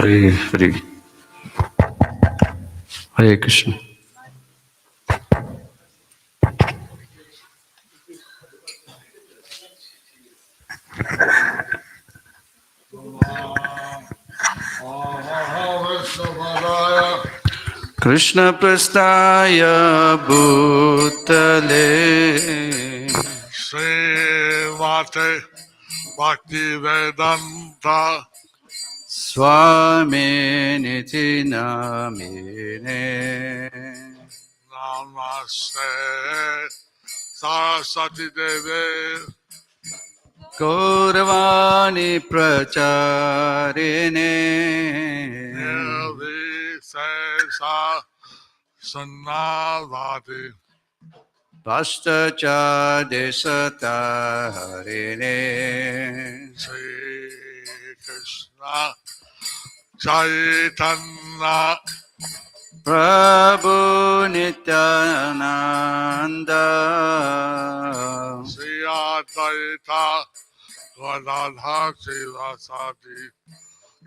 Hare Hare. Hare Krishna. Krishna Prasthaya Bhutale Srimate Bhaktivedanta Swami Niti Namine Namaste Saraswati Devi Gauravani Pracharine Nirvisesa Sanavati Pastacha Desatarine Sri Krishna Chaitanya Prabhu Nityananda Sri Advaita Gadadhar Sivasati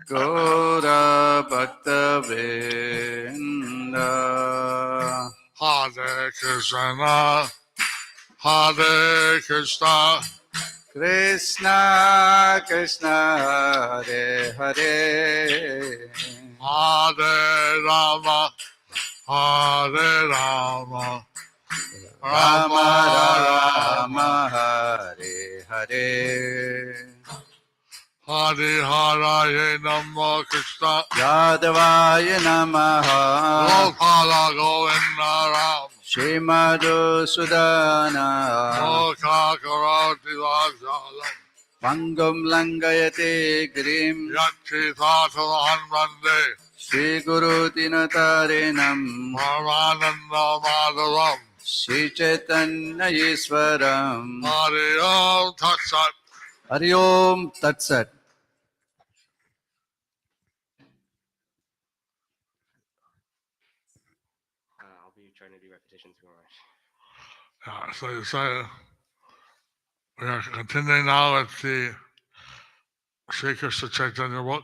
Gaura Bhakta Vrinda Hare Krishna Hare Krishna Krishna Krishna Hare Hare Hare Rama Hare Rama Rama Rama Hare Hare Hare Hare Namo Krishna Yadavaya Namaha Gopala Govinda Ram Shrimadu Sudana Mokha Karoti Vajalam Pangam Langayate Grim Yatti Thatavan Vande Shri Guru Dinatarinam Paramananda Madhavam Shri Chaitanya Iswaram Hare Om Tat Sat. Hari Om Tat Sat. I'll be trying to do repetitions for much. So you say we are continuing now with the Sri Krishna Chaitanya book,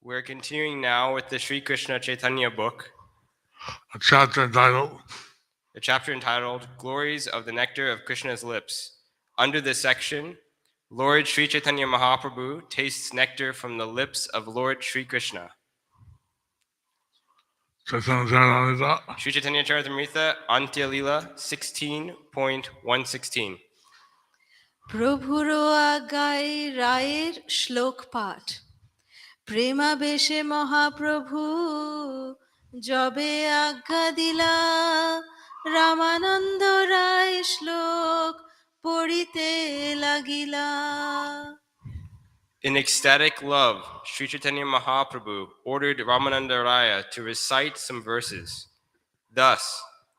We're continuing now with the Sri Krishna Chaitanya book, a chapter entitled the chapter entitled Glories of the Nectar of Krishna's Lips. Under this section, Lord Sri Chaitanya Mahaprabhu tastes nectar from the lips of Lord Sri Krishna. Chaitanya Charitamrita, Sri Chaitanya Charitamrita, Antya Lila 16.116. প্রভুর আজ্ঞায় রায়ের শ্লোক পাঠ প্রেমাবেশে মহাপ্রভু যবে আজ্ঞা দিলা রামানন্দ রায় শ্লোক পড়িতে লাগিলা। In ecstatic love, Sri Chaitanya Mahaprabhu ordered Ramananda Raya to recite some verses. Thus,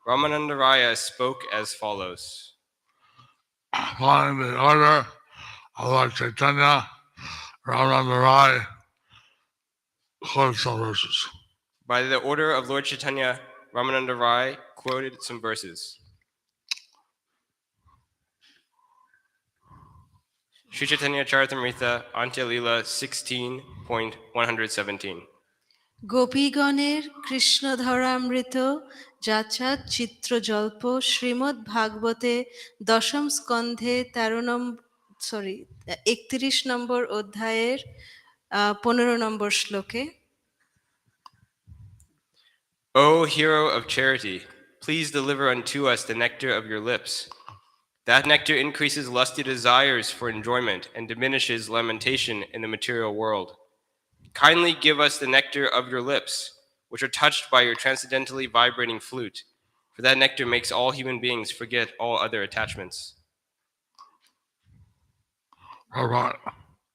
Ramananda Raya spoke as follows. following the order of Lord Chaitanya, Ramananda Rai quoted some verses. By the order of Lord Chaitanya, Ramananda Rai quoted some verses. Sri Chaitanya Charitamrita, Antya Lila 16.117. গোপীগণের কৃষ্ণধরামৃত যাচাত চিত্রজল্প Shrimad ভাগবতে দশম স্কন্ধে 31 নম্বর অধ্যায়ের 15 নম্বর শ্লোকে O hero of charity, please deliver unto us the nectar of your lips. That nectar increases lusty desires for enjoyment and diminishes lamentation in the material world. Kindly give us the nectar of your lips, which are touched by your transcendentally vibrating flute, for that nectar makes all human beings forget all other attachments.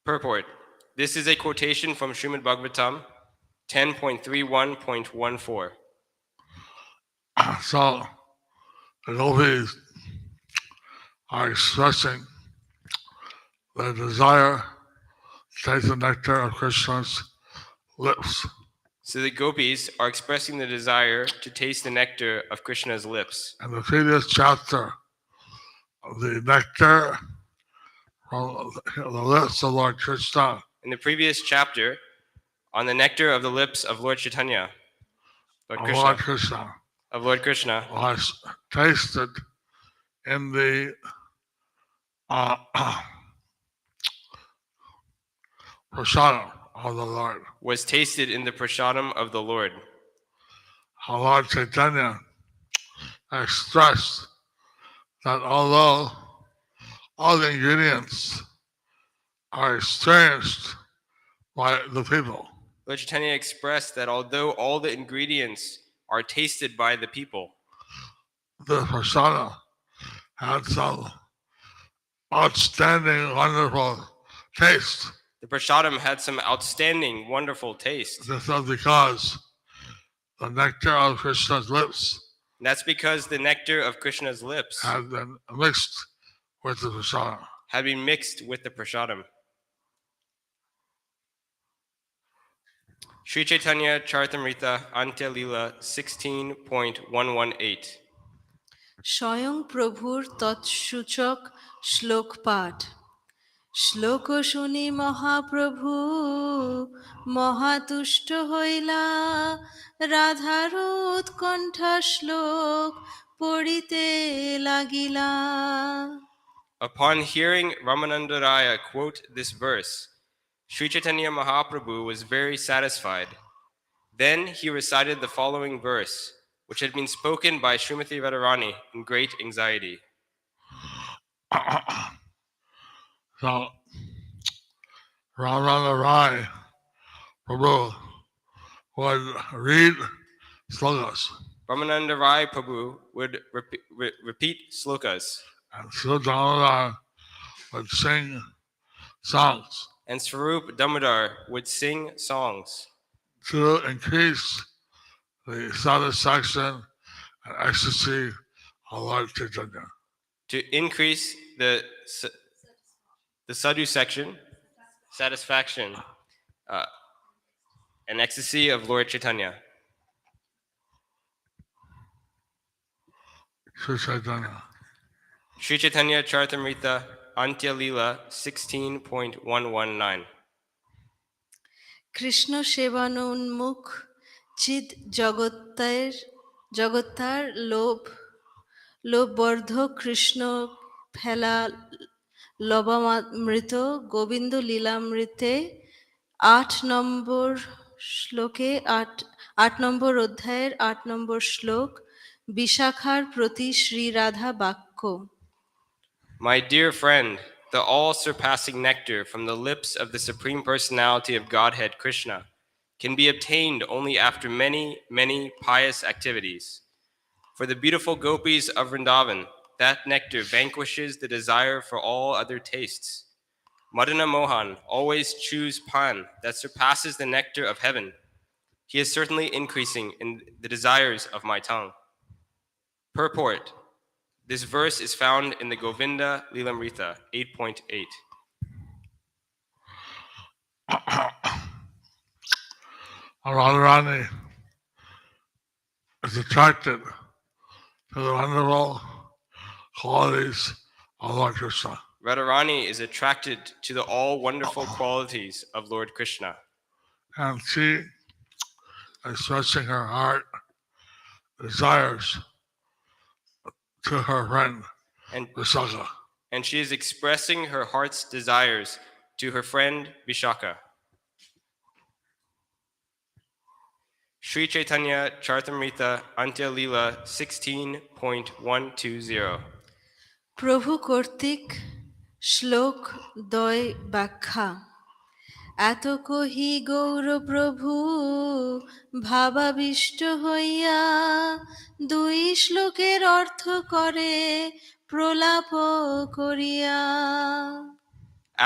Purport. This is a quotation from Srimad Bhagavatam 10.31.14. So the gopis are expressing their desire to taste the nectar of Krishna's lips. So the gopis are expressing the desire to taste the nectar of Krishna's lips. In the previous chapter, the nectar from the lips of Lord Krishna In the previous chapter, on the nectar of the lips of Lord Chaitanya, Lord of Krishna, Lord Krishna, of Lord Krishna, was tasted in the uh, prasadam of the Lord. was tasted in the prasadam of the Lord. Our Lord Chaitanya expressed that although all the ingredients are experienced by the people, Lord Chaitanya expressed that although all the ingredients are tasted by the people, the prasadam had some outstanding, wonderful taste. the prasadam had some outstanding, wonderful taste. This was because the nectar of Krishna's lips And that's because the nectar of Krishna's lips had been mixed with the prasadam. had been mixed with the prasadam. Sri Chaitanya Charitamrita Antya Lila 16.118 স্বয়ং প্রভুর তৎসূচক শ্লোক পাঠ শ্লোক শুনি মহাপ্রভু মহাতুষ্ট হইলা রাধার উৎকণ্ঠা শ্লোক পড়িতে লাগিলা Upon hearing Ramananda Raya quote this verse, Sri Chaitanya Mahaprabhu was very satisfied. Then he recited the following verse, which had been spoken by Srimati Radharani in great anxiety. So, Ramananda Rai Prabhu would read slokas, Ramananda Rai Prabhu would repeat slokas, and Sri Damodar would sing songs and Swarup Damodar would sing songs to increase the satisfaction and ecstasy of Lord Chaitanya. to increase the sadhu section, satisfaction, and ecstasy of Lord Chaitanya. Sri Chaitanya. Sri Chaitanya Charitamrita Antya Lila 16.119 Krishna সেবানোন্মুখ চিদ জগত্তার লোভবর্ধক Krishna ফেলা লবামৃত গোবিন্দ লীলামৃতে 8 নম্বর অধ্যায়ের 8 নম্বর শ্লোক বিশাখার প্রতি শ্রী রাধা বাক্য My dear friend, the all-surpassing nectar from the lips of the Supreme Personality of Godhead Krishna can be obtained only after many, many pious activities. For the beautiful gopis of Vrindavan, that nectar vanquishes the desire for all other tastes. Madana Mohan always chews pan that surpasses the nectar of heaven. He is certainly increasing in the desires of my tongue. Purport. This verse is found in the Govinda Lilamrita 8.8. Radharani is attracted to the wonderful qualities of Lord Krishna. Radharani is attracted to the all wonderful qualities of Lord Krishna. And she, expressing her heart, desires to her friend And, Vishaka. and she is expressing her heart's desires to her friend Vishaka. Sri Chaitanya Charitamrita Antya Lila 16.120 প্রভু কর্তৃক শ্লোক দয় ব্যাখ্যা এত কহি গৌর প্রভু ভাবাবিষ্ট হইয়া 2 শ্লোকের অর্থ করে প্রলাপ করিয়া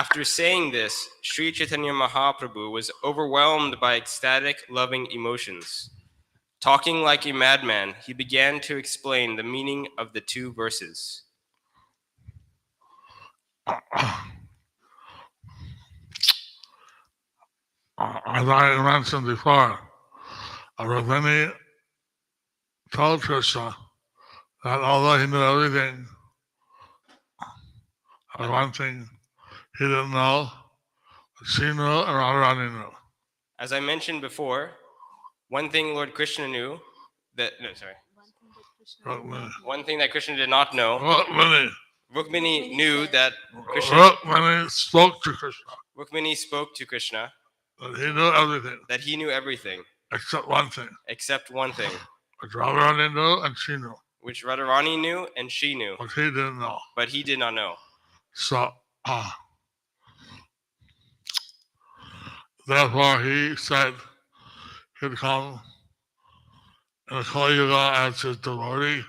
After saying this, Sri Chaitanya Mahaprabhu was overwhelmed by ecstatic, loving emotions. Talking like a madman, he began to explain the meaning of the 2 verses. As I mentioned before, Ravini told Krishna that although he knew everything, one thing he didn't know, she knew and Radharani knew. As I mentioned before, one thing Lord Krishna knew Rukmini. one thing that Krishna did not know. Rukmini. Rukmini knew that Rukmini spoke to Krishna. Rukmini spoke to Krishna That he knew everything that he knew everything except one thing. except one thing, Which Radharani knew and she knew. which Radharani knew and she knew, But he didn't know. but he did not know. So, therefore he said he'd come in the Kali Yuga as his devotee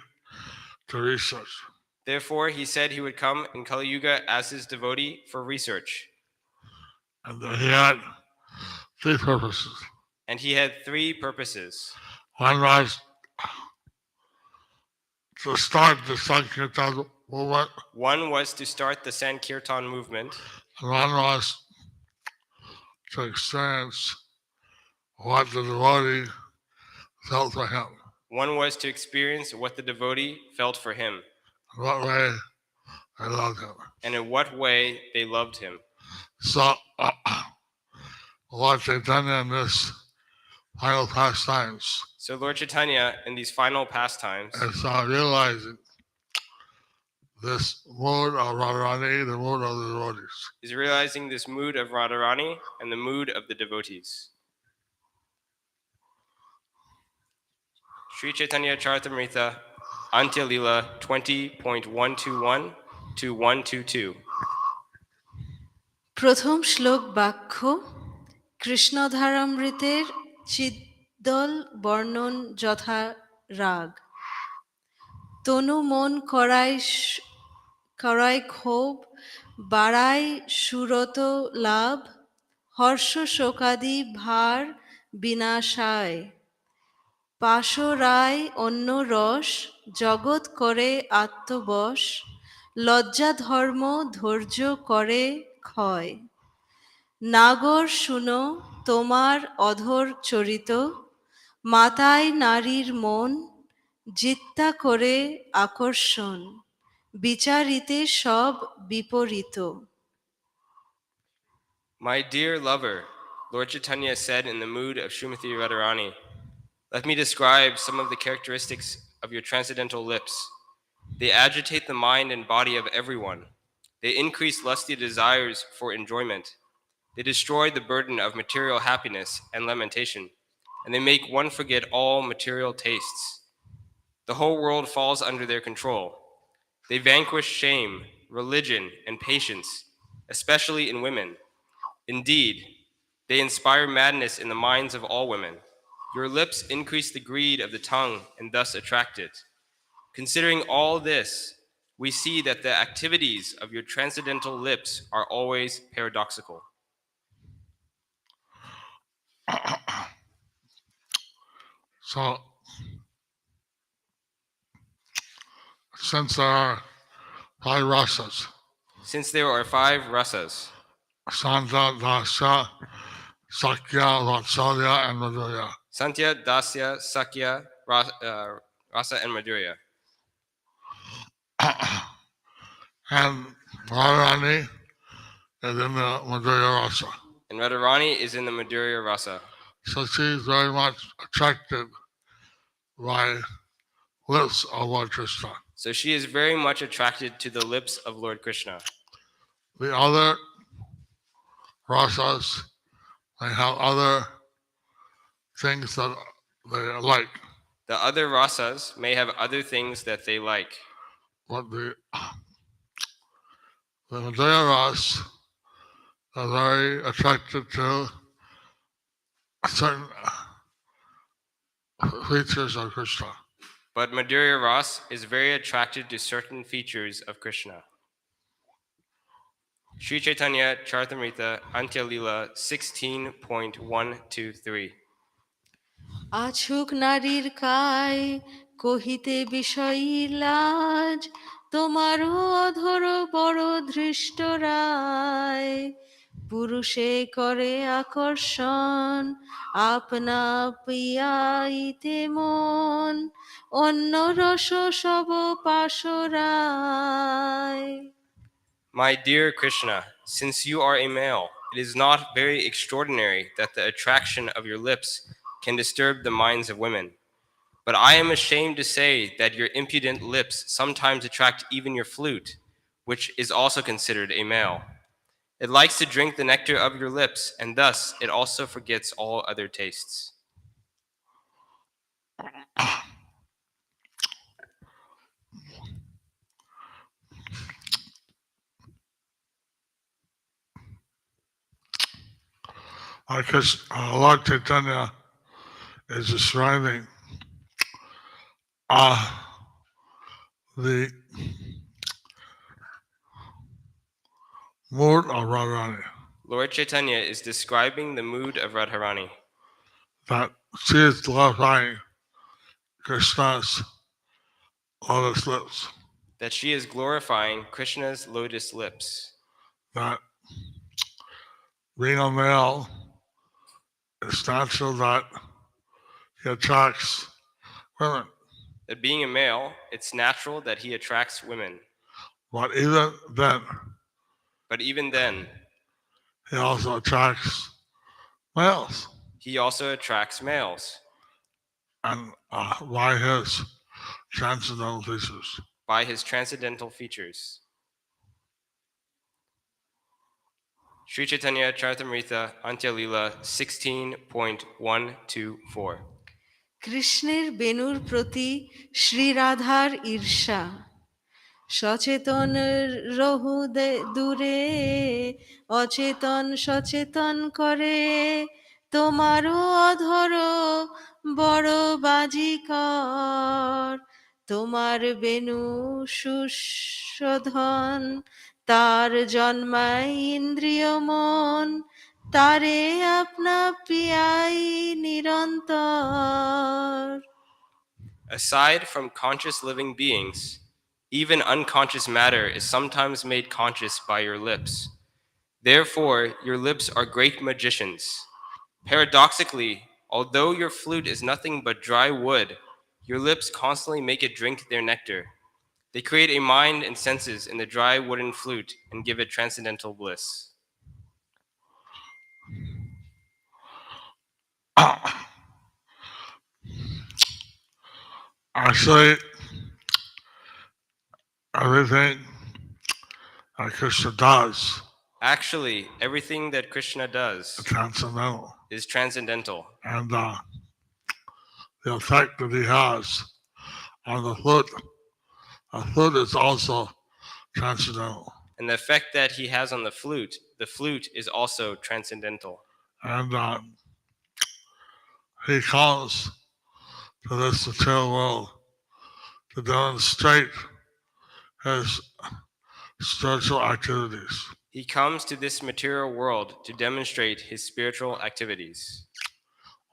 to research. Therefore, he said he would come in Kali Yuga as his devotee for research. And he had three purposes. And he had three purposes. One was to start the Sankirtan movement, One was to start the Sankirtan movement, and one was to experience what the devotee felt for him, one was to experience what the devotee felt for him, in what way they loved him. and in what way they loved him. So, Lord Chaitanya in this final pastimes So Lord Chaitanya, in these final pastimes, is realizing this mood of Radharani, the mood of the devotees. is realizing this mood of Radharani and the mood of the devotees. Sri Chaitanya Charitamrita, Antya Lila 20.121 to 122. প্রথম শ্লোক বাক্য কৃষ্ণধারামৃতের চিদ্দল বর্ণন যথা রাগ তনু মন করায় ক্ষোভ বাড়ায় সুরত লাভ হর্ষ শোকাদি ভার বিনাশায় পাশরায় অন্য রস জগৎ করে আত্মবশ লজ্জা ধর্ম ধৈর্য করে ক্ষয় নাগর শুনো তোমার অধর চরিত মাতায় নারীর মন জিত্তা করে আকর্ষণ বিচারিতে সব বিপরীত My dear lover, Lord Chaitanya said in the mood of Srimati Radharani, let me describe some of the characteristics of your transcendental lips. They agitate the mind and body of everyone. They increase lusty desires for enjoyment. They destroy the burden of material happiness and lamentation, and they make one forget all material tastes. The whole world falls under their control. They vanquish shame, religion, and patience, especially in women. Indeed, they inspire madness in the minds of all women. Your lips increase the greed of the tongue and thus attract it. Considering all this, we see that the activities of your transcendental lips are always paradoxical. So, since there are five rasas, Since there are five rasas, Santa, Dasya, Sakya, Vatsalya, and Madhurya. Santya, Dasya, Sakya, Rasa, and Madhurya. And Radharani is in the Madhurya rasa. And Radharani is in the Madhurya Rasa. So she's very much attracted by lips of Lord Krishna. So she is very much attracted to the lips of Lord Krishna. The other rasas, they have other things that they like. The other rasas may have other things that they like, But the Madhurya ras are very attracted to certain features of Krishna. but Madhurya Ras is very attracted to certain features of Krishna. Sri Chaitanya Charitamrita Antya Lila 16.123. আছুক নারীর কায় কহিতে বিষয়ী লাজ তোমারও অধর বড় ধৃষ্ট রায় পুরুষে করে আকর্ষণ আপনা পিয়াইতে মন অন্য রস সব পাশরায় My dear Krishna, since you are a male, It is not very extraordinary that the attraction of your lips can disturb the minds of women. But I am ashamed to say that your impudent lips sometimes attract even your flute, which is also considered a male. It likes to drink the nectar of your lips, and thus it also forgets all other tastes. Because Lord Chaitanya is describing the mood of Radharani, Lord Chaitanya is describing the mood of Radharani, that she is glorifying Krishna's lotus lips, that she is glorifying Krishna's lotus lips, that being a male, it's natural that he attracts women. that being a male, it's natural that he attracts women. But even then, But even then, he also attracts males. he also attracts males And by his transcendental features. by his transcendental features. Sri Chaitanya Charitamrita Antya Lila 16.124. কৃষ্ণের বেণুর প্রতি শ্রীরাধার ঈর্ষা সচেতন রহু দূরে অচেতন সচেতন করে তোমারও অধর বড় বাজিকর তোমার বেণু সুশোধন তার জন্মায় ইন্দ্রিয় মন তারে আপনা পিয়াই নিরন্তর Aside from conscious living beings, even unconscious matter is sometimes made conscious by your lips. Therefore, your lips are great magicians. Paradoxically, although your flute is nothing but dry wood, your lips constantly make it drink their nectar. They create a mind and senses in the dry wooden flute and give it transcendental bliss. Actually, everything that Krishna does Actually, everything that Krishna is does transcendental. is transcendental, And the effect that he has on the flute is also transcendental. and the effect that he has on the flute is also transcendental. And he comes to this material world to demonstrate his spiritual activities. He comes to this material world to demonstrate his spiritual activities.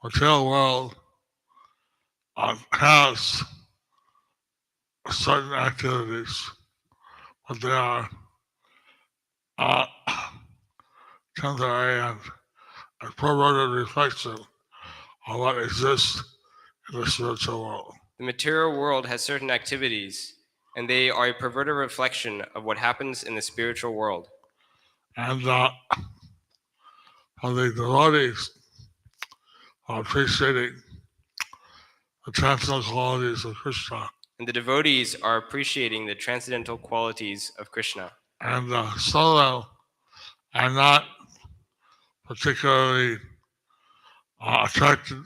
Material world has certain activities, but they are temporary and a perverted reflection of what exists in the spiritual world. The material world has certain activities, and they are a perverted reflection of what happens in the spiritual world. And the devotees are appreciating the transcendental qualities of Krishna. And the devotees are appreciating the transcendental qualities of Krishna. And some of them are not particularly attracted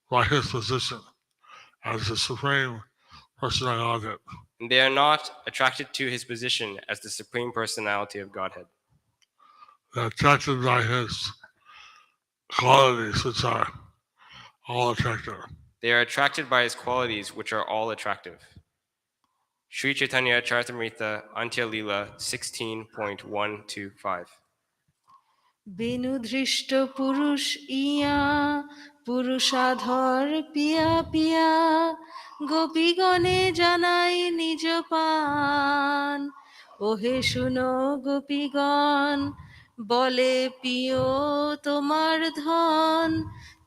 by his position as the Supreme Personality of Godhead. And they are not attracted to his position as the Supreme Personality of Godhead. They're attracted by his qualities, which are all attractive. They are attracted by his qualities, which are all attractive. Sri Chaitanya Charitamrita Antya Lila 16.125. বেণুধৃষ্ট পুরুষ ইয়া পুরুষাধর পিয়া পিয়া গোপীগণে জানাই নিজ পান ওহে শুনো গোপীগণ বলে পিও তোমার ধন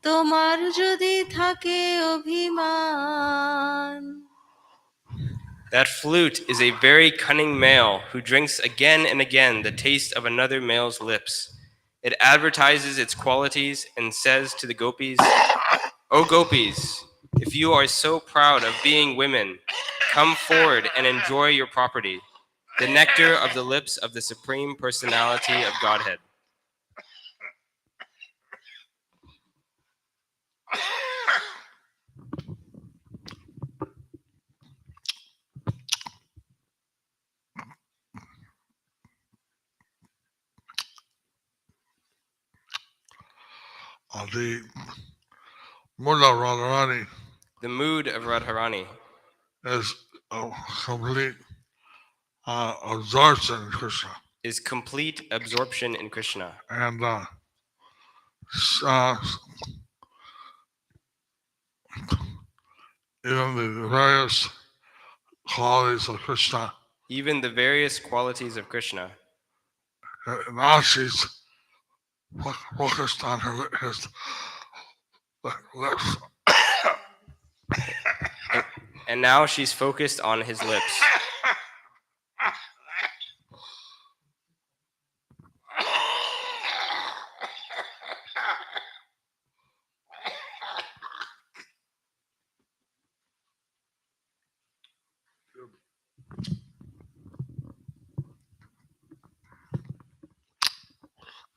তোমার যদি থাকে অভিমান That flute is a very cunning male who drinks again and again the taste of another male's lips. It advertises its qualities and says to the gopis, "O gopis, if you are so proud of being women, come forward and enjoy your property, the nectar of the lips of the Supreme Personality of Godhead." The Mula Radharani The mood of Radharani is a complete absorption in Krishna. is complete absorption in Krishna. And uh, even the various qualities of Krishna, Even the various qualities of Krishna. now she's focused on his lips. And now she's focused on his lips.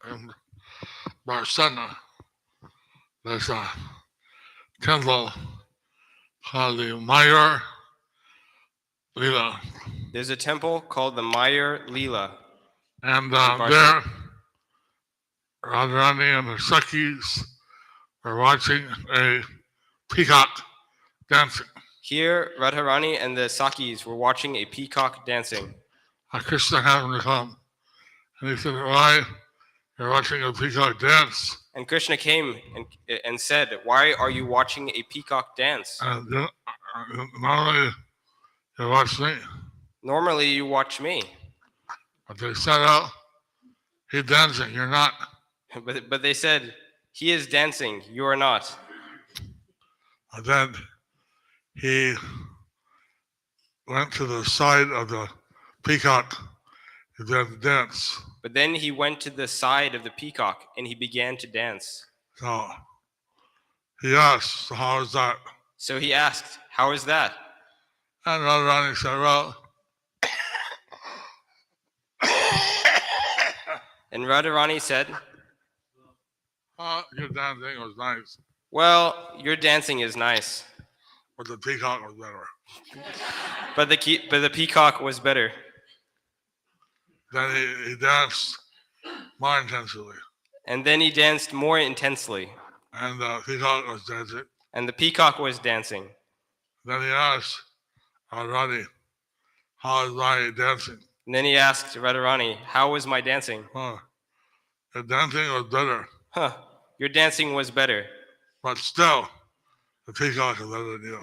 And Barsana, there's a temple called the Mayur Lila. There's a temple called the Mayur Leela. And Barsana. there, Radharani and the Sakhis were watching a peacock dancing. Here, Radharani and the Sakis were watching a peacock dancing. Krishna happened to come. And he said, "Why? You're watching a peacock dance." And Krishna came and said, "Why are you watching a peacock dance? And normally you watch me. Normally you watch me." But they said, "Oh, he's dancing, you're not." But they said, "He is dancing, you are not." And then he went to the side of the peacock and then dance. But then he went to the side of the peacock and he began to dance. So he asked, "How is that?" So he asked, "How is that?" And Radharani said, "Well, And Radharani said, your dancing was nice, "Well, your dancing is nice, but the peacock was better." but the peacock was better." Then he danced more intensely, And then he danced more intensely, and the peacock was dancing. and the peacock was dancing. Then he asked Radharani, "How is my dancing?" And then he asked Radharani, "How was my dancing?" The dancing was better, "Huh, your dancing was better, but still, the peacock is better than you.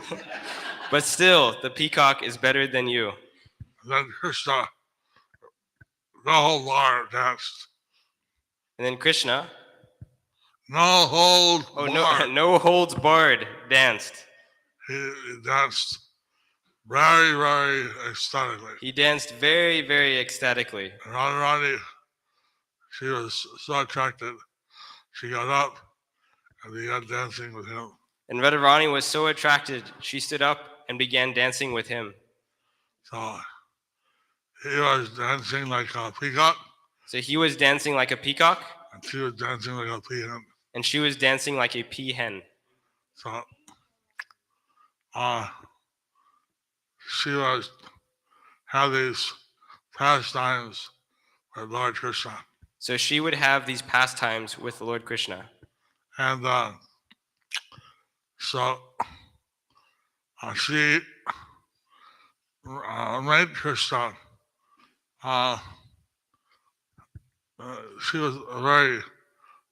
but still, the peacock is better than you." Then Krishna, the whole bar danced. And then Krishna, No hold bar. no holds barred, danced. He danced very, very ecstatically. He danced very, very ecstatically. Radharani, she was so attracted. She got up and began dancing with him. And Radharani was so attracted, she stood up and began dancing with him. So he was dancing like a peacock, So he was dancing like a peacock, and she was dancing like a peahen. and she was dancing like a peahen. So she was had these pastimes with Lord Krishna. So she would have these pastimes with the Lord Krishna. And so she made Krishna. She was very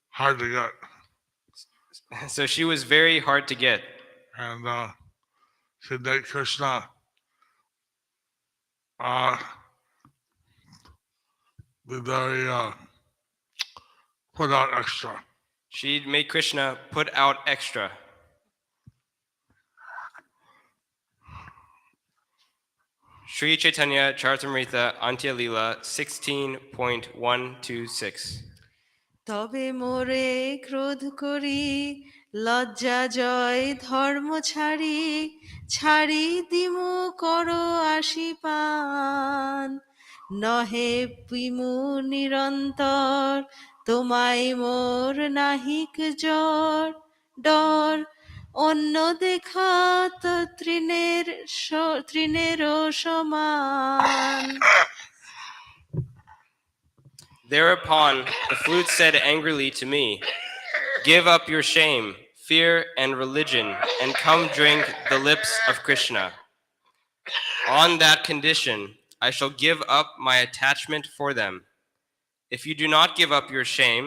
hard to get. So she was very hard to get. And she made Krishna be very put out extra. She'd make Krishna put out extra. Sri Chaitanya Charitamrita Antya Leela 16.126. তবে মোরে ক্রোধ করি লজ্জা জয় ধর্ম ছাড়ি ছাড়ি দিমু করো আশিপান নহে পিমু নিরন্তর তোমায় মোর নাহিক জ্বর ডর অন্য দেখা তো তৃণেরও সমান। Thereupon the flute said angrily to me, "Give up your shame, fear, and religion, and come drink the lips of Krishna. On that condition, I shall give up my attachment for them. If you do not give up your shame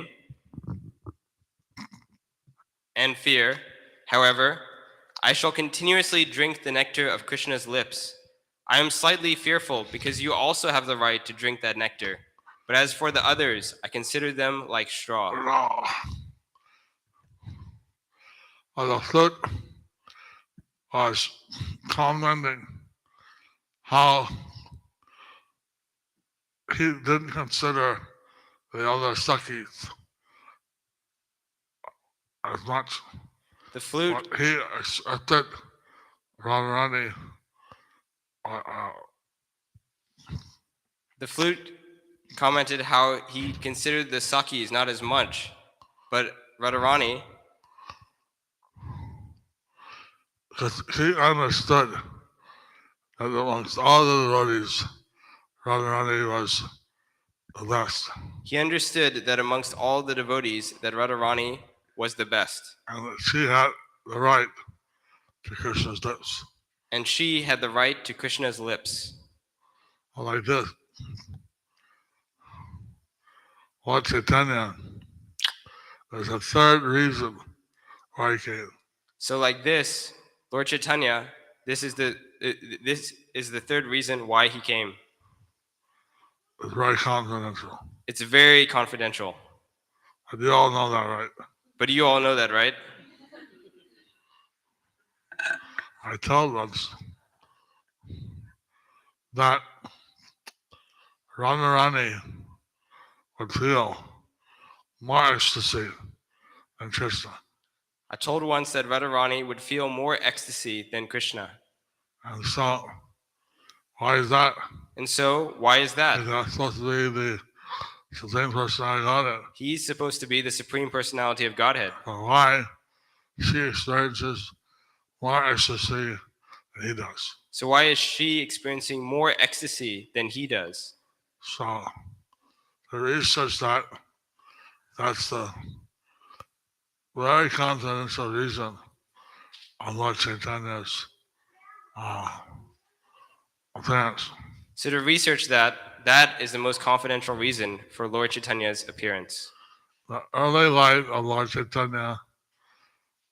and fear, however, I shall continuously drink the nectar of Krishna's lips. I am slightly fearful because you also have the right to drink that nectar. But as for the others, I consider them like straw." The flute was commenting how he didn't consider the other Sakis as much, The flute but he accepted Radharani. The flute commented how he considered the Sakis not as much, but Radharani, Because he understood that amongst all the devotees, Radharani was the best. he understood that amongst all the devotees that Radharani was the best, And that she had the right to Krishna's lips. and she had the right to Krishna's lips. Like this. Lord Chaitanya, there's a third reason why he came. So like this, Lord Chaitanya, this is the third reason why he came. It's very confidential. It's very confidential. And you all know that, right? But you all know that, right? I told once that Radharani would feel more ecstasy than Krishna. I told once that Radharani would feel more ecstasy than Krishna. And so, why is that? And so, why is that? Because that's supposed to be the Supreme Personality of Godhead. He's supposed to be the Supreme Personality of Godhead. So why she experiences more ecstasy than he does. So why is she experiencing more ecstasy than he does? So there is such that's the very confidential reason of Lord Chaitanya's appearance. So to research that, that is the most confidential reason for Lord Chaitanya's appearance. The early life of Lord Chaitanya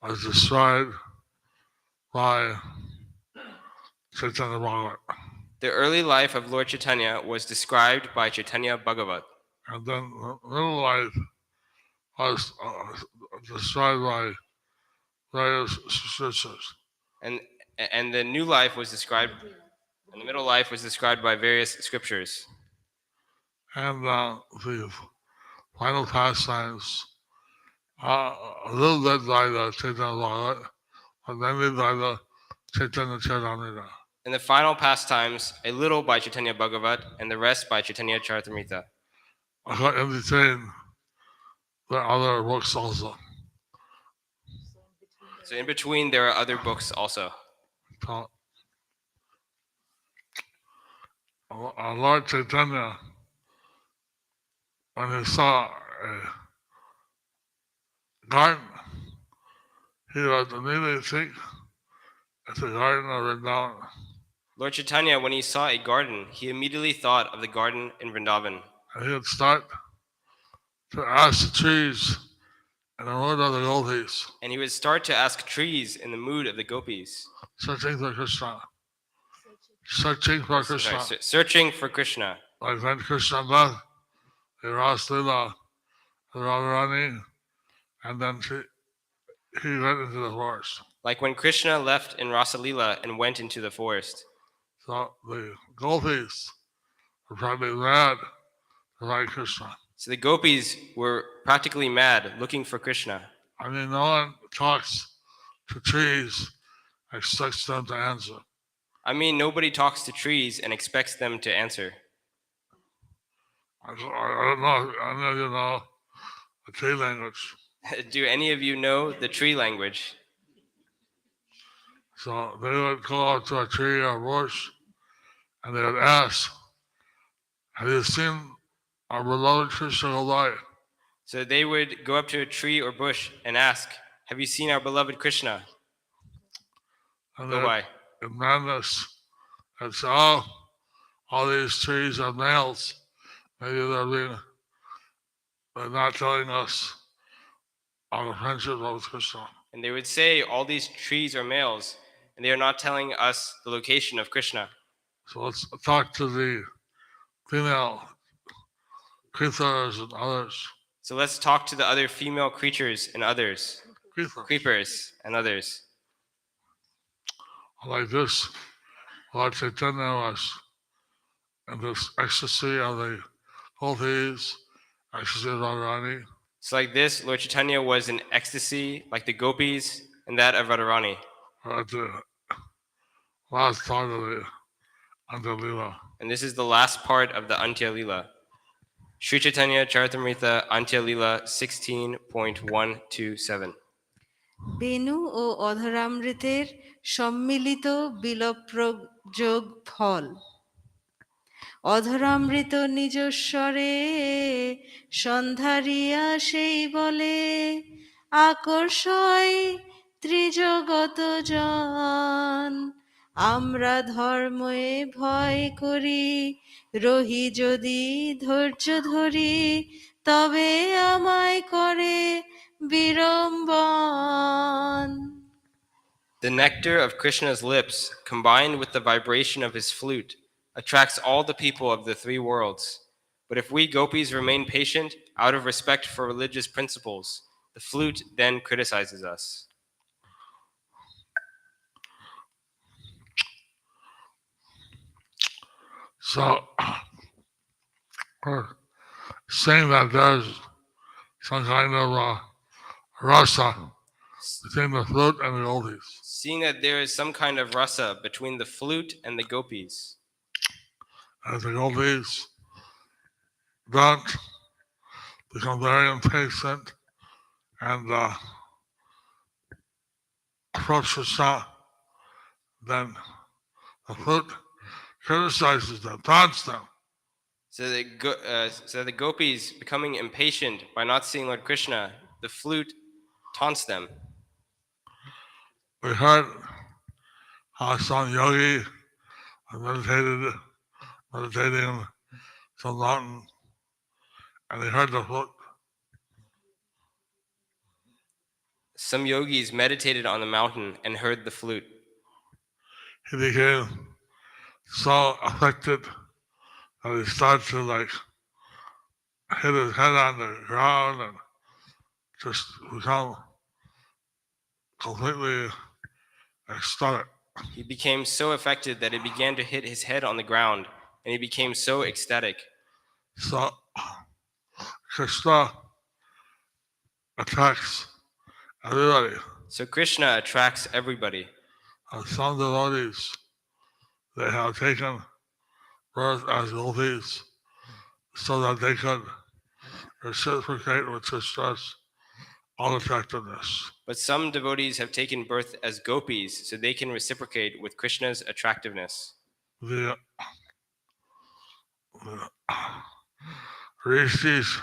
was described by Chaitanya Bhagavat. The early life of Lord Chaitanya was described by Chaitanya Bhagavat. And then the middle life was described by various scriptures. And the new life was described, and the middle life was described by various scriptures. And the final pastimes, a little bit by the Chaitanya Bhagavat, but mainly by the Chaitanya Charitamrita. And the final pastimes, a little by Chaitanya Bhagavat, and the rest by Chaitanya Charitamrita. In between, there are other books also. So in between, there are other books also. So, Lord Chaitanya, when he saw a garden, he would immediately think it's the garden of Vrindavan. Lord Chaitanya, when he saw a garden, he immediately thought of the garden in Vrindavan. And he would start to ask the trees in the mood of the gopis, And he would start to ask trees in the mood of the gopis. searching for Krishna. Searching for Krishna. Searching for Krishna. Like when Krishna left the Ras Leela, the Radharani, and then he went into the forest. Like when Krishna left in Rasa Leela and went into the forest. So the gopis were probably mad to find Krishna. So the gopis were practically mad looking for Krishna. I mean, no one talks to trees, expects them to answer. I mean, nobody talks to trees and expects them to answer. I don't know. I know you know the tree language. Do any of you know the tree language? So they would go out to a tree or a bush and they would ask, "Have you seen our beloved Krishna go by?" So they would go up to a tree or bush and ask, "Have you seen our beloved Krishna And go then by?" in madness, they'd say, "Oh, all these trees are males. Maybe they're not telling us our friendship with Krishna." And they would say, "All these trees are males, and they are not telling us the location of Krishna." So let's talk to the female creatures and others. So let's talk to the other female creatures and others, creepers and others. Like this, Lord Chaitanya was in this ecstasy of the gopis, ecstasy of Radharani. So like this, Lord Chaitanya was in ecstasy like the gopis and that of Radharani. At the last part of the Andalila. And this is the last part of the Antya Lila. Sri Chaitanya Charitamrita Antya Lila 16.127. Benu ও অধরামৃতের সম্মিলিত বিলপ্রযোগ ফল অধরামৃত নিজস্বরে সন্ধারিয়া সেই বলে আকর্ষয় ত্রিজগত জন আমরা ধর্মে ভয় করি রহি যদি ধৈর্য ধরি তবে আমায় করে বিড়ম্বন। The nectar of Krishna's lips, combined with the vibration of his flute, attracts all the people of the three worlds. But if we gopis remain patient out of respect for religious principles, the flute then criticizes us. So, we're saying that there's some kind of rasa between the flute and the gopis. Seeing that there is some kind of rasa between the flute and the gopis, As the gopis don't become very impatient and approach Krishna, then the flute criticizes them, taunts them. so the gopis becoming impatient by not seeing Lord Krishna, the flute taunts them. We heard how some yogi meditating in some mountain, and he heard the flute. Some yogis meditated on the mountain and heard the flute. He became so affected that he started to hit his head on the ground and just become completely ecstatic. He became so affected that he began to hit his head on the ground, and he became so ecstatic. So Krishna attracts everybody. So Krishna attracts everybody. Some devotees, they have taken birth as gopis so that they could reciprocate with Krishna's unattractiveness. But some devotees have taken birth as gopis so they can reciprocate with Krishna's attractiveness. The rishis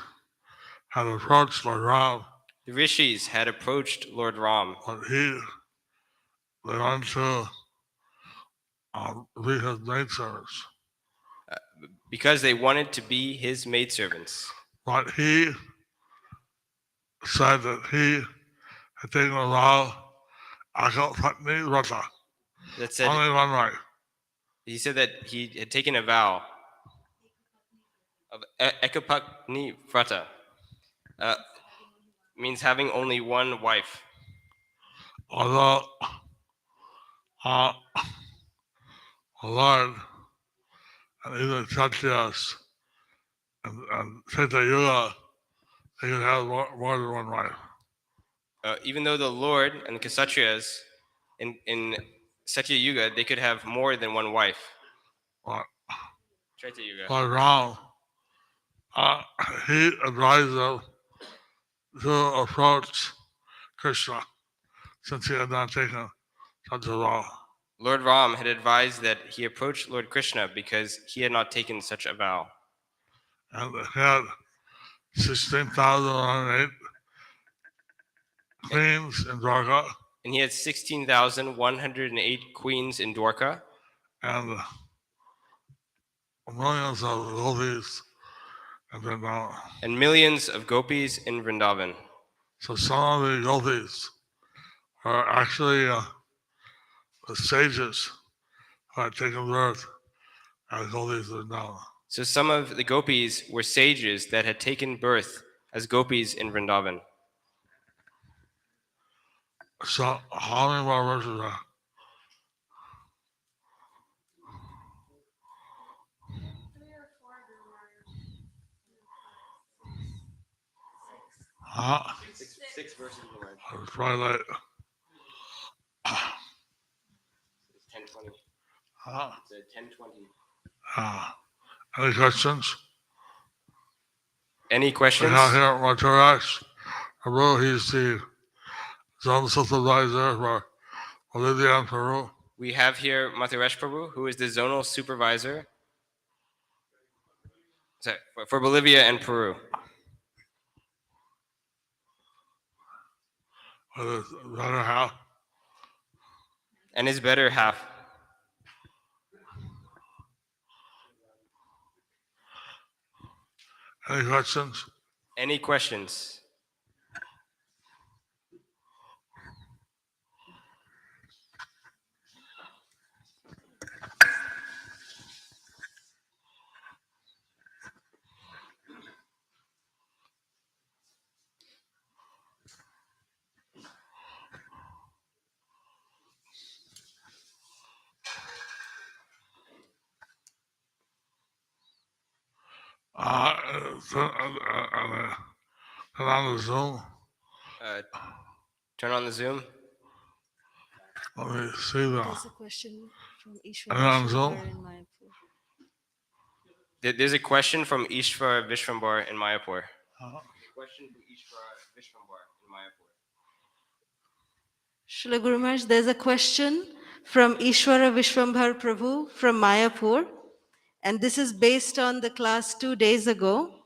had approached Lord Ram, The rishis had approached Lord Ram, but they wanted to be his maidservants. because they wanted to be his maidservants. But he said that he had taken a vow, Akapatni Vrata, That said, only one wife. he said that he had taken a vow of ekapatni vrata, means having only one wife. Although Lord and even Kshatriyas and Treta Yuga, they could have more than one wife. Even though the Lord and the Kshatriyas in Satya Yuga, they could have more than one wife. But Treta Yuga. Ram, he advised them to approach Krishna since he had not taken such a vow. Lord Ram had advised that he approach Lord Krishna because he had not taken such a vow. And he had 16,108 queens in Dwarka, And he had 16,108 queens in Dwarka, and millions of gopis in Vrindavan. and millions of gopis in Vrindavan. So some of the gopis are actually the sages who had taken birth as gopis in Vrindavan. So some of the gopis were sages that had taken birth as gopis in Vrindavan. So how many more verses are? Huh? Six verses in the I was probably late. It's 10:20. Huh? It's 10:20. Any questions? Any We questions? have here Matarash Peru. He's the zone supervisor for Bolivia and Peru. We have here Matharesh Prabhu, who is the zonal supervisor for Bolivia and Peru. With his better half. And his better half. Any questions? Any questions? Turn on the Zoom. Turn on the Zoom. Let me see that. There's a question from And on Ishwar Zoom? in Mayapur. There's a question from Ishvara Vishwambar in Mayapur. Question from Ishvara Vishwambar in Mayapur. Srila Guru Maharaj, there's a question from Ishwara Vishwambhar Prabhu from Mayapur, and this is based on the class 2 days ago.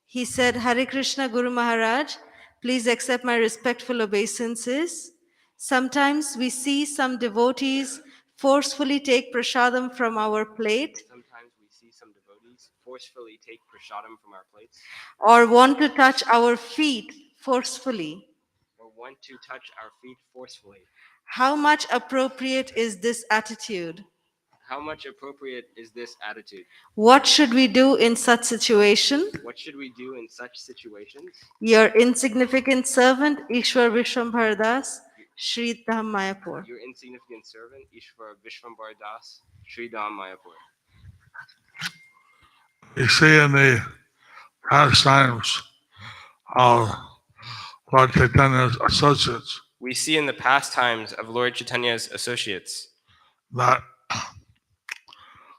He said, Hare Krishna Guru Maharaj, please accept my respectful obeisances. Sometimes we see some devotees forcefully take prasadam from our plate Sometimes we see some devotees forcefully take prasadam from our plates or want to touch our feet forcefully. or want to touch our feet forcefully. How much appropriate is this attitude? How much appropriate is this attitude? What should we do in such situation? What should we do in such situations? Your insignificant servant, Ishwar Vishwambhar Das, Sri Dham Mayapur. Your insignificant servant, Ishvara Vishwambar Das, Sri Dham Mayapur. You see in the pastimes of Lord Chaitanya's associates We see in the pastimes of Lord Chaitanya's associates that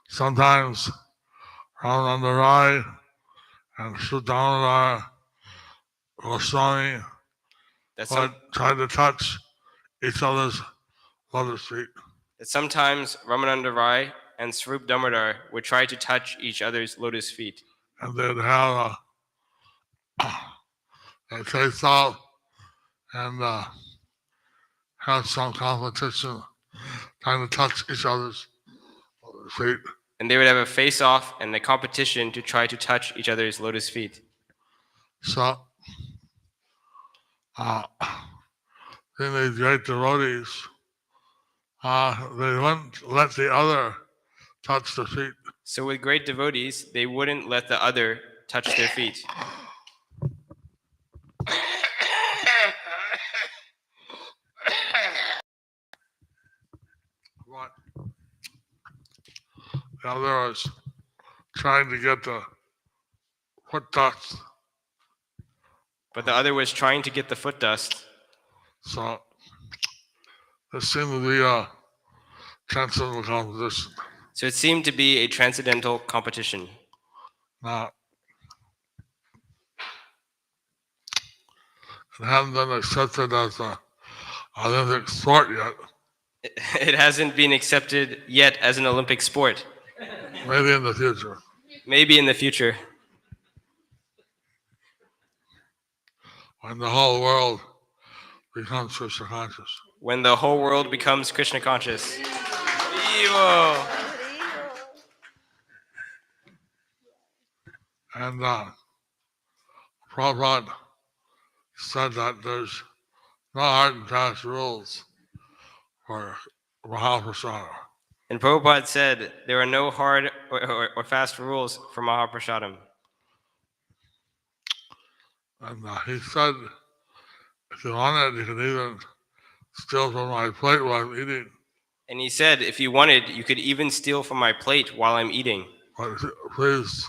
sometimes Ramananda Rai and Sudhamara Goswami that, would try to touch each other's lotus feet. that sometimes Ramananda Rai and Swarup Damodar would try to touch each other's lotus feet. And they'd have a face off and have some competition trying to touch each other's lotus feet. And they would have a face-off and a competition to try to touch each other's lotus feet. So, then these great devotees, they wouldn't let the other touch the feet. So with great devotees, they wouldn't let the other touch their feet. What? The other was trying to get the foot dust. But the other was trying to get the foot dust. So there seemed to be a transcendental competition. So it seemed to be a transcendental competition. Now, it hadn't been accepted as an Olympic sport yet. It hasn't been accepted yet as an Olympic sport. Maybe in the future. Maybe in the future, When the whole world becomes Krishna conscious. when the whole world becomes Krishna conscious. Evo. And Prabhupada said that there's no hard and fast rules for Mahaprasada. And Prabhupada said there are no hard or fast rules for Mahaprasadam. And he said, if you wanted, you could even steal from my plate while I'm eating. And he said, if you wanted, you could even steal from my plate while I'm eating. But please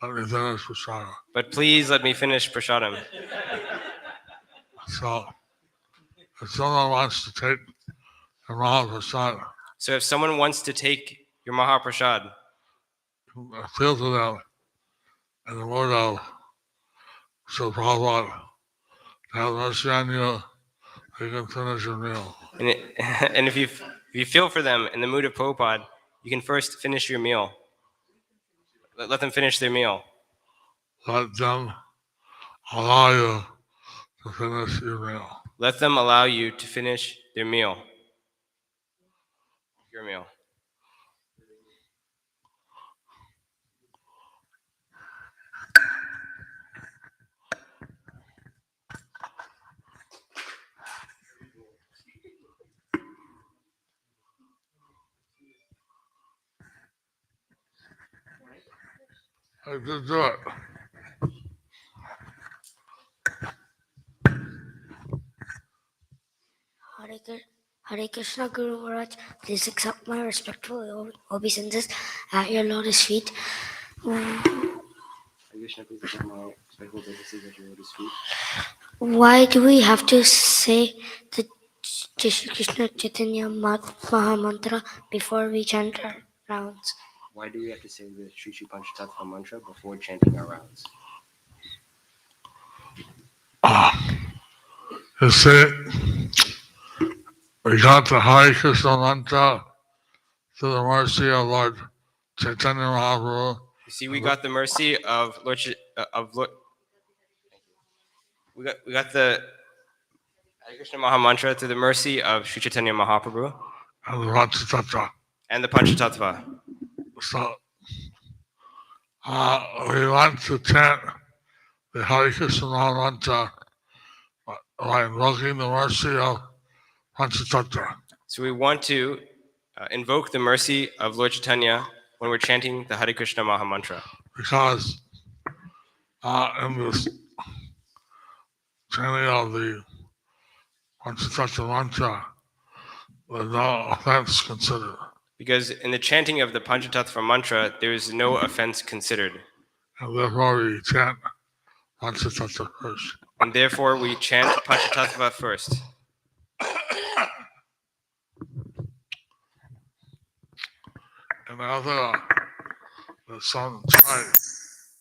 let me finish Prasada. But please let me finish prasadam. So, if someone wants to take the Mahaprasada, So if someone wants to take your Mahaprasad, appeal to them in the word of Srila Prabhupada, have mercy on you, you can finish your meal. and if you feel for them in the mood of Prabhupada, you can first finish your meal. Let them finish their meal. Let them allow you to finish your meal. Let them allow you to finish their meal. Your meal. I just do it. Hare Krishna Guru Maharaj, please accept my respectful obeisances at your lotus feet. Why do we have to say the Jai Shri Krishna Chaitanya Maha Mantra before we chant our rounds? Why do we have to say the Shri Shri Panchatattva mantra before chanting our rounds? You see, we got the Hare Krishna mantra through the mercy of Lord Chaitanya Mahaprabhu. You see, we got the mercy of Lord. We got the Hare Krishna Maha Mantra through the mercy of Sri Chaitanya Mahaprabhu And the Panchatattva. and the Panchatattva. So, we want to chant the Hare Krishna mantra by invoking the mercy of Panchatattva. So we want to invoke the mercy of Lord Chaitanya when we're chanting the Hare Krishna Maha Mantra. Because in this chanting of the Panchatattva mantra, there's no offense considered. Because in the chanting of the Panchatattva mantra, there is no offense considered. And therefore we chant Panchatattva first. And therefore we chant Panchatattva first. And after the sun tries,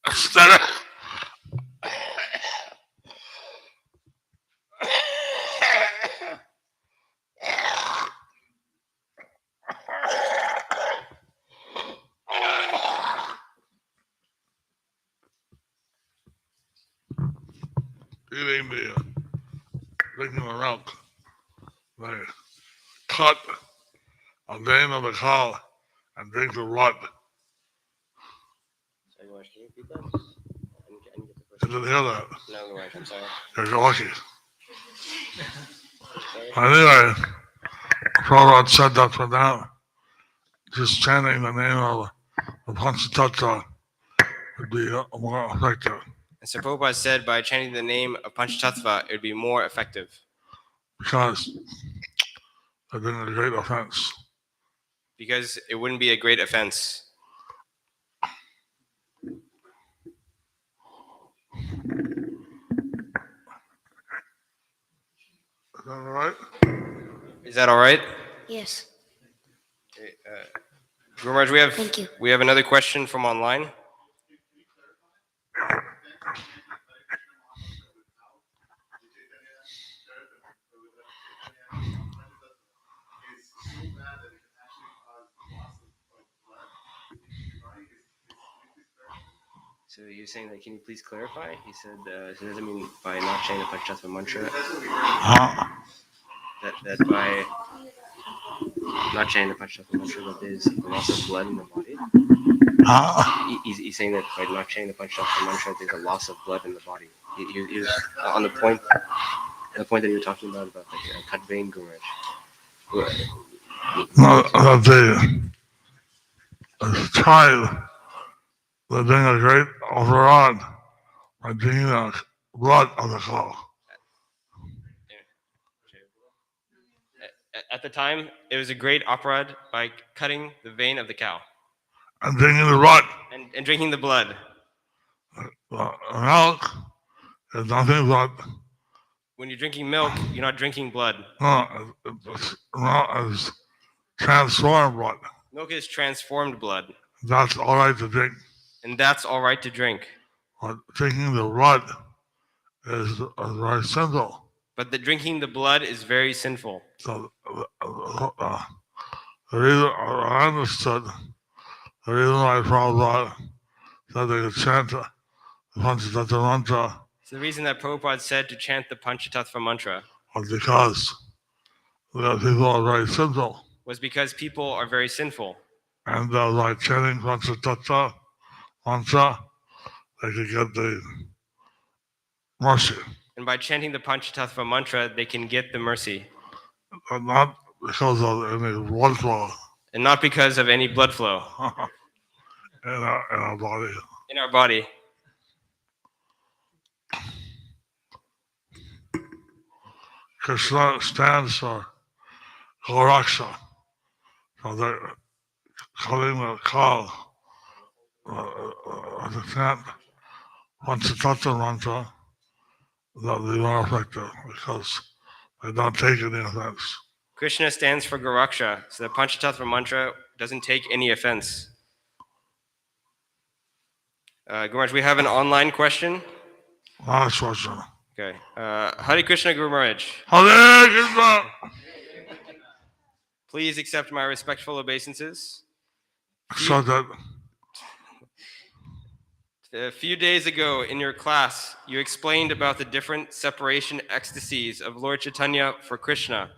instead of eating drinking the milk, they cut a vein of the cow and drink the blood. You didn't hear that? No, I'm sorry. You're lucky. Anyway, Prabhupada said that for now, just chanting the name of the Panchatattva would be more effective. And so Prabhupada said by chanting the name of Panchatattva, it would be more effective. Because there'd been a great offense. Because it wouldn't be a great offense. that all right? Is that all right? Yes. Guru Maharaj, Thank you. we have another question from online. So you're saying that, can you please clarify? He said, so does it mean by not chanting the Panchatattva mantra, Huh? that by not chanting the Panchatattva mantra, that there's a loss of blood in the body? Huh? He's saying that by not chanting the Panchatattva mantra, there's a loss of blood in the body. He was on the point that you were talking about like a cut vein, Guru Maharaj. No, that they tried, they're doing a great overrun by drinking the blood of the cow. At the time, it was a great aparad by cutting the vein of the cow And drinking the blood. and drinking the blood. Milk is nothing but, When you're drinking milk, you're not drinking blood. no, it's transformed blood. Milk is transformed blood, That's all right to drink. and that's all right to drink. But drinking the blood is very sinful. But drinking the blood is very sinful. So the reason I understood, the reason why Prabhupada said they could chant the Panchatattva mantra So the reason that Prabhupada said to chant the Panchatattva mantra was because the people are very sinful. was because people are very sinful. And by chanting Panchatattva mantra, they could get the mercy. And by chanting the Panchatattva mantra, they can get the mercy. And not because of any blood flow And not because of any blood flow in our body. in our body. Krishna stands for Goraksha. So they're calling the call, the chant, Panchatattva mantra, that they are effective because they don't take any offense. Krishna stands for Goraksha, so the Panchatattva mantra doesn't take any offense. Guru Maharaj, we have an online question. Last question. Okay. Hare Krishna, Guru Maharaj. Hare Krishna! Please accept my respectful obeisances. So that A few days ago in your class, you explained about the different separation ecstasies of Lord Chaitanya for Krishna.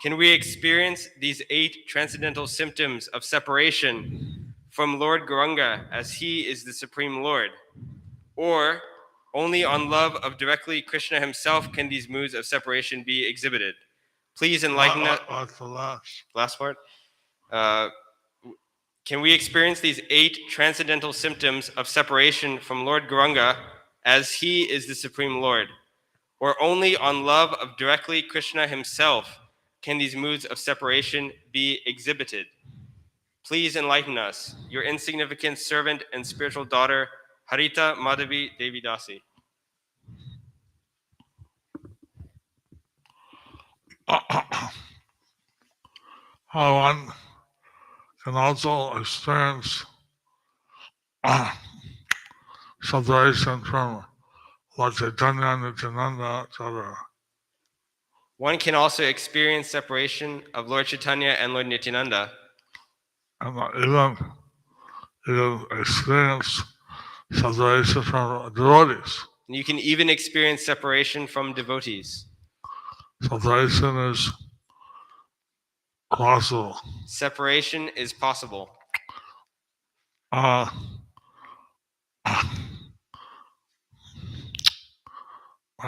Can we experience these 8 transcendental symptoms of separation from Lord Gauranga as he is the Supreme Lord? Or only on love of directly Krishna himself can these moods of separation be exhibited? Please enlighten us. That's the Last part. Can we experience these 8 transcendental symptoms of separation from Lord Gauranga as he is the Supreme Lord? Or only on love of directly Krishna himself can these moods of separation be exhibited? Please enlighten us. Your insignificant servant and spiritual daughter, Harita Madhavi Devi Dasi. How one can also experience separation from Lord Chaitanya, Nityananda, etc. One can also experience separation of Lord Chaitanya and Lord Nityananda. And even experience separation from devotees. You can even experience separation from devotees. Separation is possible. Separation is possible. When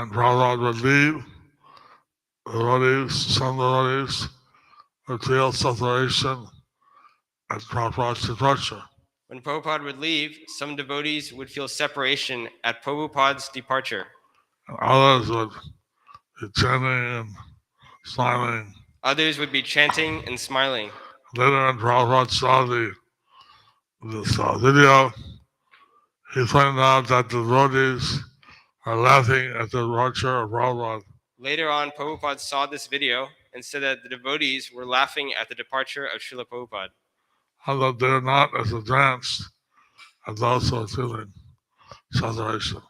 Prabhupada would leave, some devotees would feel separation at Prabhupada's departure. When Prabhupada would leave, some devotees would feel separation at Prabhupada's departure. And others would be chanting and smiling. Others would be chanting and smiling. Later, when Prabhupada saw this video, he pointed out that the devotees are laughing at the departure of Prabhupada. Later on, Prabhupada saw this video and said that the devotees were laughing at the departure of Srila Prabhupada. Although they are not as advanced as those who are feeling separation.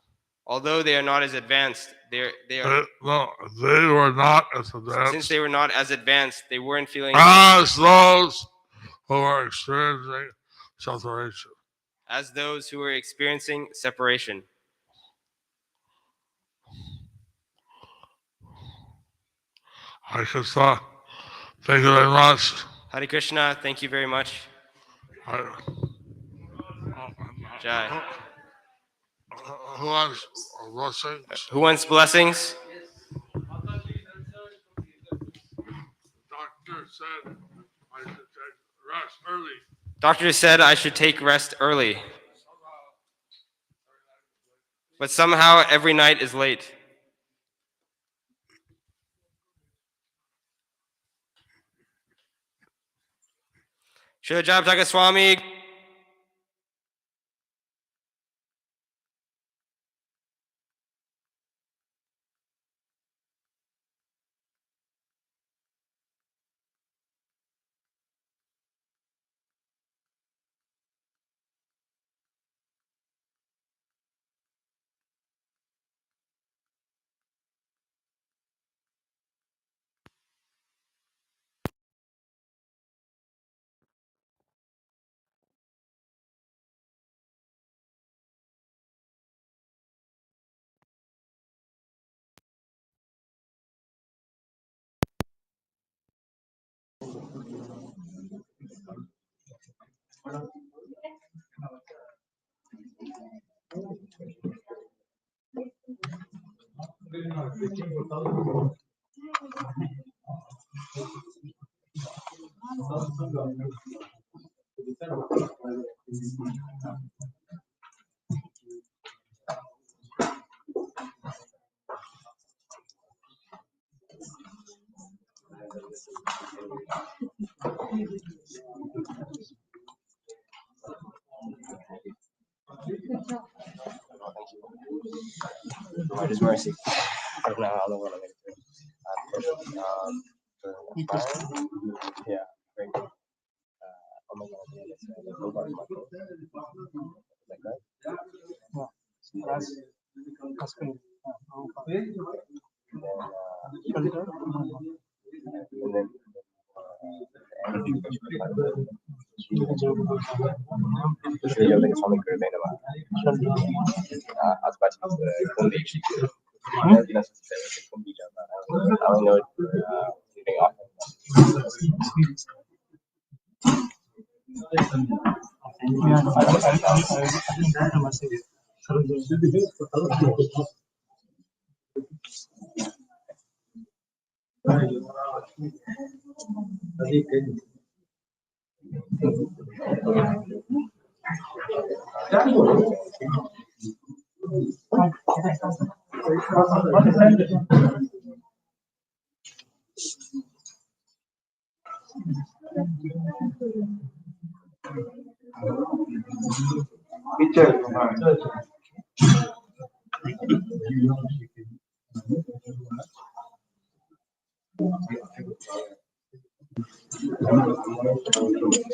Although they are not as advanced, they are They were not as advanced since they were not as advanced, they weren't feeling as those who are experiencing separation. as those who were experiencing separation. Hare Krishna. Thank you very much. Hare Krishna, thank you very much. Jai. Who wants blessings? Who wants blessings? Doctor said I should take rest early. Doctor said I should take rest early. But somehow every night is late. Srila Jayapataka Swami. Lord is mercy. Right now, I don't want to make it. Yeah, very good. Oh my God, yeah, that's go back to my phone. Like that? That's good. And then, Sri Yoga Swami Guruvena. As much as Kundi. I don't know anything off.